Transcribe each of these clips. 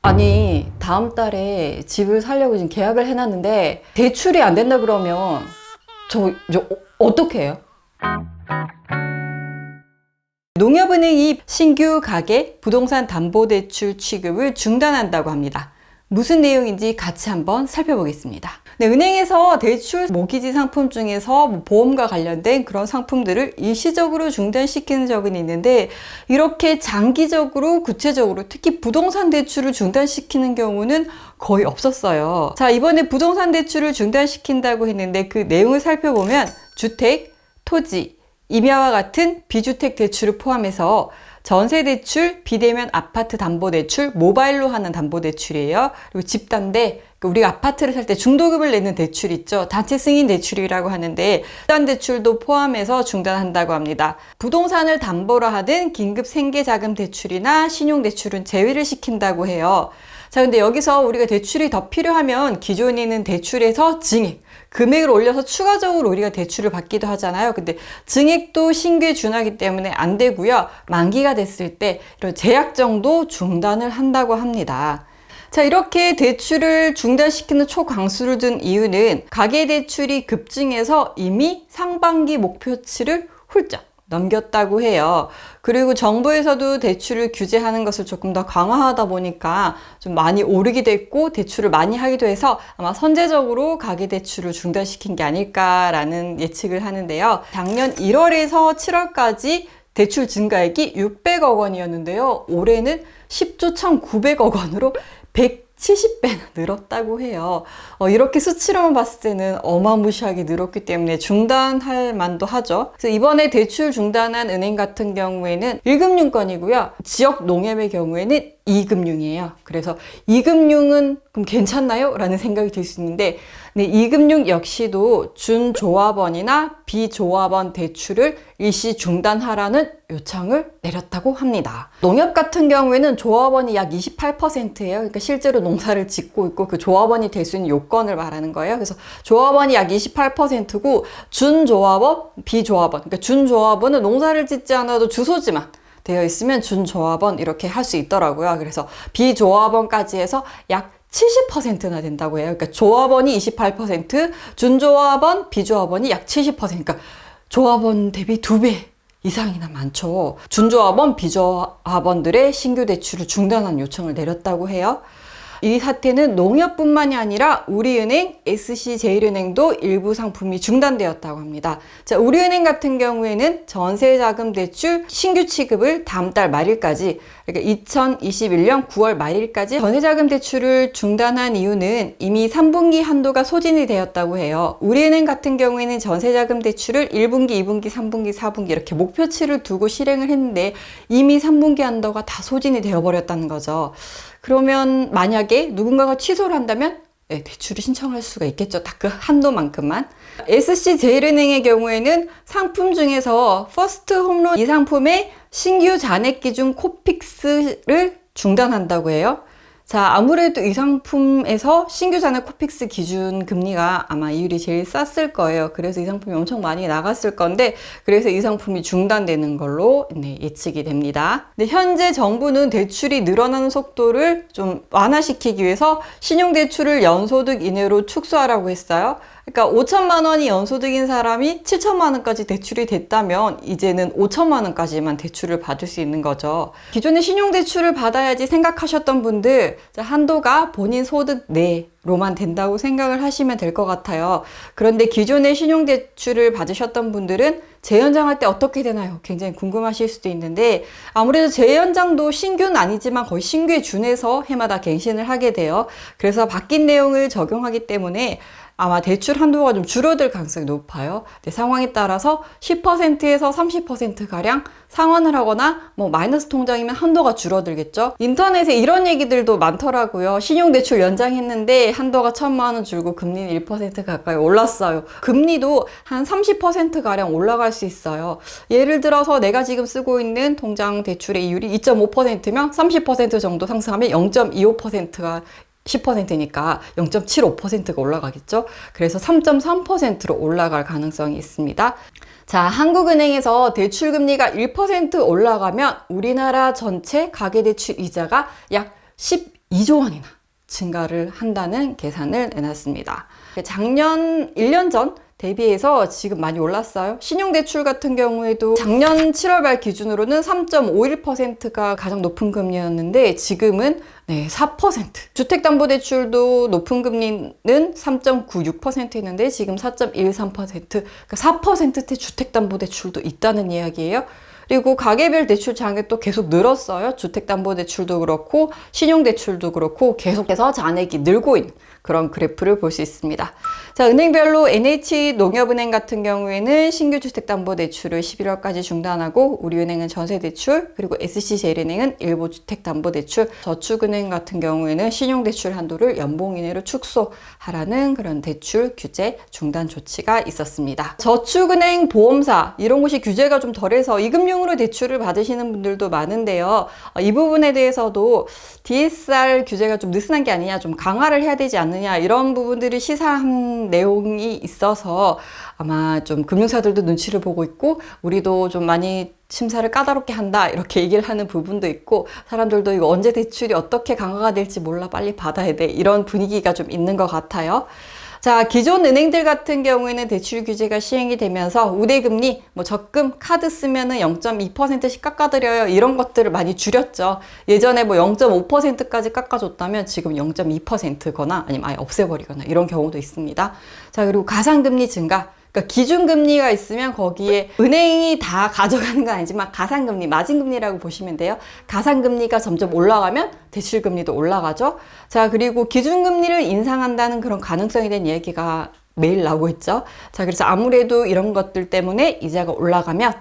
아니, 다음 달에 집을 사려고 지금 계약을 해놨는데 대출이 안 된다 그러면 어떻게 해요? 농협은행이 신규 가계 부동산 담보대출 취급을 중단한다고 합니다. 무슨 내용인지 같이 한번 살펴보겠습니다. 네, 은행에서 대출 모기지 상품 중에서 보험과 관련된 그런 상품들을 일시적으로 중단시키는 적은 있는데, 이렇게 장기적으로 구체적으로 특히 부동산 대출을 중단시키는 경우는 거의 없었어요. 자, 이번에 부동산 대출을 중단시킨다고 했는데 그 내용을 살펴보면 주택, 토지, 임야와 같은 비주택 대출을 포함해서 전세대출, 비대면 아파트 담보대출, 모바일로 하는 담보대출이에요. 그리고 집단대, 우리가 아파트를 살 때 중도금을 내는 대출 있죠. 단체 승인 대출이라고 하는데 집단 대출도 포함해서 중단한다고 합니다. 부동산을 담보로 하든 긴급 생계자금 대출이나 신용대출은 제외를 시킨다고 해요. 자, 근데 여기서 우리가 대출이 더 필요하면 기존에 있는 대출에서 증액, 금액을 올려서 추가적으로 우리가 대출을 받기도 하잖아요. 근데 증액도 신규에 준하기 때문에 안 되고요. 만기가 됐을 때 이런 제약 정도 중단을 한다고 합니다. 자, 이렇게 대출을 중단시키는 초강수를 둔 이유는 가계대출이 급증해서 이미 상반기 목표치를 훌쩍 넘겼다고 해요. 그리고 정부에서도 대출을 규제하는 것을 조금 더 강화하다 보니까 좀 많이 오르게 됐고 대출을 많이 하기도 해서 아마 선제적으로 가계대출을 중단시킨 게 아닐까라는 예측을 하는데요. 작년 1월에서 7월까지 대출 증가액이 600억 원이었는데요. 올해는 10조 1,900억 원으로 170배나 늘었다고 해요. 이렇게 수치로만 봤을 때는 어마무시하게 늘었기 때문에 중단할 만도 하죠. 그래서 이번에 대출 중단한 은행 같은 경우에는 1금융권이고요. 지역 농협의 경우에는 2금융이에요. 그래서 2금융은 그럼 괜찮나요? 라는 생각이 들 수 있는데, 네, 2금융 역시도 준조합원이나 비조합원 대출을 일시 중단하라는 요청을 내렸다고 합니다. 농협 같은 경우에는 조합원이 약 28%예요. 그러니까 실제로 농사를 짓고 있고 그 조합원이 될 수 있는 요건을 말하는 거예요. 그래서 조합원이 약 28%고 준조합원, 비조합원. 그러니까 준조합원은 농사를 짓지 않아도 주소지만 되어 있으면 준조합원 이렇게 할 수 있더라고요. 그래서 비조합원까지 해서 약 70%나 된다고 해요. 그러니까 조합원이 28%, 준조합원, 비조합원이 약 70%. 그러니까 조합원 대비 2배 이상이나 많죠. 준조합원, 비조합원들의 신규 대출을 중단한 요청을 내렸다고 해요. 이 사태는 농협뿐만이 아니라 우리은행, SC제일은행도 일부 상품이 중단되었다고 합니다. 자, 우리은행 같은 경우에는 전세자금 대출 신규 취급을 다음 달 말일까지, 그러니까 2021년 9월 말일까지 전세자금 대출을 중단한 이유는 이미 3분기 한도가 소진이 되었다고 해요. 우리은행 같은 경우에는 전세자금 대출을 1분기, 2분기, 3분기, 4분기 이렇게 목표치를 두고 실행을 했는데 이미 3분기 한도가 다 소진이 되어버렸다는 거죠. 그러면 만약에 누군가가 취소를 한다면 네, 대출을 신청할 수가 있겠죠. 딱 그 한도만큼만. SC제일은행의 경우에는 상품 중에서 퍼스트 홈런 이 상품의 신규 잔액 기준 코픽스를 중단한다고 해요. 자, 아무래도 이 상품에서 신규 잔액 코픽스 기준 금리가 아마 이율이 제일 쌌을 거예요. 그래서 이 상품이 엄청 많이 나갔을 건데, 그래서 이 상품이 중단되는 걸로 예측이 됩니다. 근데 현재 정부는 대출이 늘어나는 속도를 좀 완화시키기 위해서 신용대출을 연소득 이내로 축소하라고 했어요. 그러니까 5천만 원이 연소득인 사람이 7천만 원까지 대출이 됐다면 이제는 5천만 원까지만 대출을 받을 수 있는 거죠. 기존에 신용대출을 받아야지 생각하셨던 분들, 한도가 본인 소득 내로만 된다고 생각을 하시면 될 것 같아요. 그런데 기존에 신용대출을 받으셨던 분들은 재연장할 때 어떻게 되나요? 굉장히 궁금하실 수도 있는데, 아무래도 재연장도 신규는 아니지만 거의 신규에 준해서 해마다 갱신을 하게 돼요. 그래서 바뀐 내용을 적용하기 때문에 아마 대출 한도가 좀 줄어들 가능성이 높아요. 상황에 따라서 10%에서 30%가량 상환을 하거나 마이너스 통장이면 한도가 줄어들겠죠. 인터넷에 이런 얘기들도 많더라고요. 신용대출 연장했는데 한도가 1,000만 원 줄고 금리는 1% 가까이 올랐어요. 금리도 한 30%가량 올라갈 수 있어요. 예를 들어서 내가 지금 쓰고 있는 통장 대출의 이율이 2.5%면 30% 정도 상승하면 0.25%가 10%니까 0.75%가 올라가겠죠. 그래서 3.3%로 올라갈 가능성이 있습니다. 자, 한국은행에서 대출금리가 1% 올라가면 우리나라 전체 가계대출 이자가 약 2조 원이나 증가를 한다는 계산을 내놨습니다. 작년 1년 전 대비해서 지금 많이 올랐어요. 신용대출 같은 경우에도 작년 7월 말 기준으로는 3.51%가 가장 높은 금리였는데 지금은 4%. 주택담보대출도 높은 금리는 3.96%였는데 지금 4.13%. 그러니까 4%대 주택담보대출도 있다는 이야기예요. 그리고 가계별 대출 잔액이 또 계속 늘었어요. 주택담보대출도 그렇고 신용대출도 그렇고 계속해서 잔액이 늘고 있는 그런 그래프를 볼 수 있습니다. 자, 은행별로 NH농협은행 같은 경우에는 신규 주택담보대출을 11월까지 중단하고 우리은행은 전세대출, 그리고 SC제일은행은 일부 주택담보대출, 저축은행 같은 경우에는 신용대출 한도를 연봉 이내로 축소하라는 그런 대출 규제 중단 조치가 있었습니다. 저축은행, 보험사 이런 곳이 규제가 좀 덜해서 이금융으로 대출을 받으시는 분들도 많은데요. 이 부분에 대해서도 DSR 규제가 좀 느슨한 게 아니냐, 좀 강화를 해야 되지 않느냐 이런 부분들이 시사한 내용이 있어서 아마 좀 금융사들도 눈치를 보고 있고 우리도 좀 많이 심사를 까다롭게 한다 이렇게 얘기를 하는 부분도 있고 사람들도 이거 언제 대출이 어떻게 강화가 될지 몰라 빨리 받아야 돼 이런 분위기가 좀 있는 것 같아요. 자, 기존 은행들 같은 경우에는 대출 규제가 시행이 되면서 우대금리, 적금, 카드 쓰면은 0.2%씩 깎아드려요. 이런 것들을 많이 줄였죠. 예전에 0.5%까지 깎아줬다면 지금 0.2%거나 아니면 아예 없애버리거나 이런 경우도 있습니다. 자, 그리고 가상금리 증가. 그러니까 기준금리가 있으면 거기에 은행이 다 가져가는 건 아니지만 가상금리, 마진금리라고 보시면 돼요. 가상금리가 점점 올라가면 대출금리도 올라가죠. 자, 그리고 기준금리를 인상한다는 그런 가능성에 대한 얘기가 매일 나오고 있죠. 자, 그래서 아무래도 이런 것들 때문에 이자가 올라가면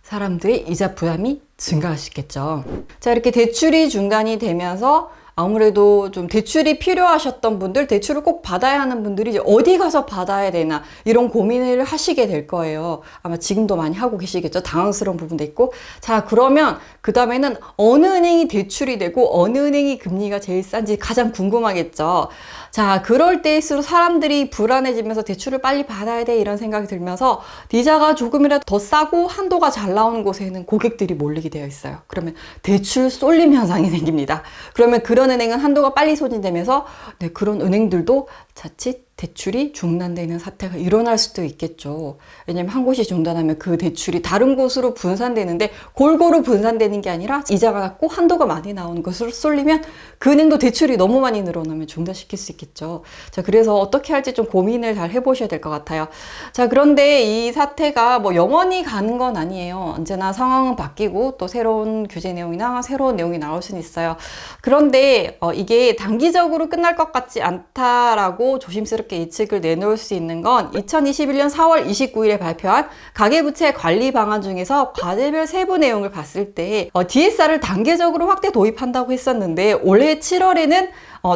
사람들의 이자 부담이 증가하시겠죠. 자, 이렇게 대출이 중단이 되면서 아무래도 좀 대출이 필요하셨던 분들, 대출을 꼭 받아야 하는 분들이 이제 어디 가서 받아야 되나 이런 고민을 하시게 될 거예요. 아마 지금도 많이 하고 계시겠죠. 당황스러운 부분도 있고. 자, 그러면 그 다음에는 어느 은행이 대출이 되고 어느 은행이 금리가 제일 싼지 가장 궁금하겠죠. 자, 그럴 때일수록 사람들이 불안해지면서 대출을 빨리 받아야 돼 이런 생각이 들면서 이자가 조금이라도 더 싸고 한도가 잘 나오는 곳에는 고객들이 몰리게 되어 있어요. 그러면 대출 쏠림 현상이 생깁니다. 그러면 그런 은행은 한도가 빨리 소진되면서 그런 은행들도 자칫 대출이 중단되는 사태가 일어날 수도 있겠죠. 왜냐면 한 곳이 중단하면 그 대출이 다른 곳으로 분산되는데 골고루 분산되는 게 아니라 이자가 낮고 한도가 많이 나오는 것으로 쏠리면 그 은행도 대출이 너무 많이 늘어나면 중단시킬 수 있겠죠. 자, 그래서 어떻게 할지 좀 고민을 잘 해보셔야 될 것 같아요. 자, 그런데 이 사태가 영원히 가는 건 아니에요. 언제나 상황은 바뀌고 또 새로운 규제 내용이나 새로운 내용이 나올 수는 있어요. 그런데 이게 단기적으로 끝날 것 같지 않다라고 조심스럽게 예측을 내놓을 수 있는 건 2021년 4월 29일에 발표한 가계부채 관리 방안 중에서 과제별 세부 내용을 봤을 때 DSR을 단계적으로 확대 도입한다고 했었는데 올해 7월에는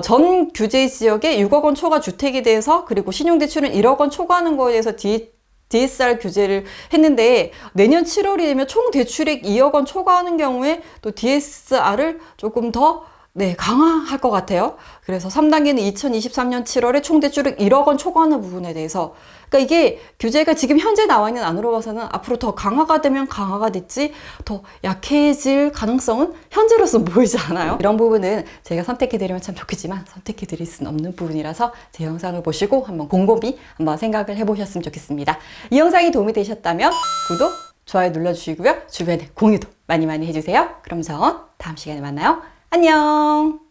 전 규제 지역에 6억 원 초과 주택에 대해서 그리고 신용대출은 1억 원 초과하는 거에 대해서 DSR 규제를 했는데 내년 7월이 되면 총 대출액 2억 원 초과하는 경우에 또 DSR을 조금 더 강화할 것 같아요. 그래서 3단계는 2023년 7월에 총대출액 1억 원 초과하는 부분에 대해서 그러니까 이게 규제가 지금 현재 나와 있는 안으로 봐서는 앞으로 더 강화가 되면 강화가 됐지 더 약해질 가능성은 현재로서 보이지 않아요. 이런 부분은 제가 선택해드리면 참 좋겠지만 선택해드릴 수는 없는 부분이라서 제 영상을 보시고 한번 곰곰이 한번 생각을 해보셨으면 좋겠습니다. 이 영상이 도움이 되셨다면 구독, 좋아요 눌러주시고요. 주변에 공유도 많이 해주세요. 그럼 전 다음 시간에 만나요. 안녕.